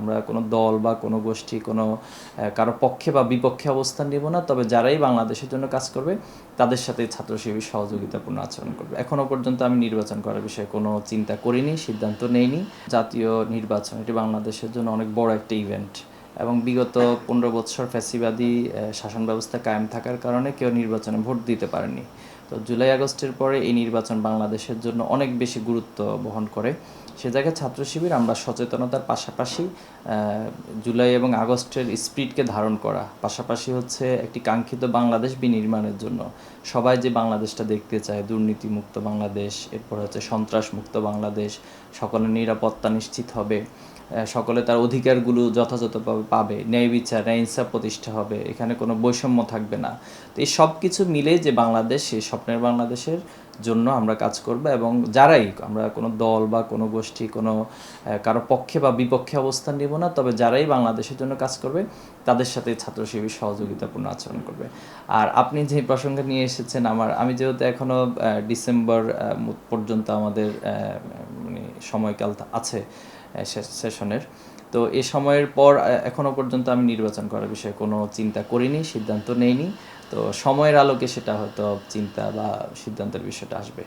আমরা কোনো দল বা কোনো গোষ্ঠী কোনো কারো পক্ষে বা বিপক্ষে অবস্থান নেব না, তবে যারাই বাংলাদেশের জন্য কাজ করবে তাদের সাথে ছাত্র শিবির সহযোগিতাপূর্ণ আচরণ করবে। এখনও পর্যন্ত আমি নির্বাচন করার বিষয়ে কোনো চিন্তা করিনি, সিদ্ধান্ত নেইনি। জাতীয় নির্বাচন এটি বাংলাদেশের জন্য অনেক বড় একটা ইভেন্ট এবং বিগত 15 বছর ফ্যাসিবাদী শাসন ব্যবস্থা কায়েম থাকার কারণে কেউ নির্বাচনে ভোট দিতে পারেনি। তো জুলাই আগস্টের পরে এই নির্বাচন বাংলাদেশের জন্য অনেক বেশি গুরুত্ব বহন করে। সে জায়গায় ছাত্র শিবির আমরা সচেতনতার পাশাপাশি জুলাই এবং আগস্টের স্পিরিটকে ধারণ করা, পাশাপাশি হচ্ছে একটি কাঙ্ক্ষিত বাংলাদেশ বিনির্মাণের জন্য সবাই যে বাংলাদেশটা দেখতে চায়, দুর্নীতিমুক্ত বাংলাদেশ, এরপর হচ্ছে সন্ত্রাসমুক্ত বাংলাদেশ, সকলের নিরাপত্তা নিশ্চিত হবে, সকলে তার অধিকারগুলো যথাযথভাবে পাবে, ন্যায় বিচার, ন্যায় ইনসাফ প্রতিষ্ঠা হবে, এখানে কোনো বৈষম্য থাকবে না। তো এই সব কিছু মিলে যে বাংলাদেশ, সেই স্বপ্নের বাংলাদেশের জন্য আমরা কাজ করব এবং যারাই, আমরা কোনো দল বা কোনো গোষ্ঠী কোনো কারো পক্ষে বা বিপক্ষে অবস্থান নেব না, তবে যারাই বাংলাদেশের জন্য কাজ করবে তাদের সাথে ছাত্র শিবির সহযোগিতাপূর্ণ আচরণ করবে। আর আপনি যে প্রসঙ্গে নিয়ে এসেছেন, আমি যেহেতু এখনও ডিসেম্বর পর্যন্ত আমাদের মানে সময়কাল আছে সেশনের, তো এই সময়ের পর এখনও পর্যন্ত আমি নির্বাচন করার বিষয়ে কোনো চিন্তা করিনি, সিদ্ধান্ত নেইনি। তো সময়ের আলোকে সেটা হয়তো চিন্তা বা সিদ্ধান্তের বিষয়টা আসবে।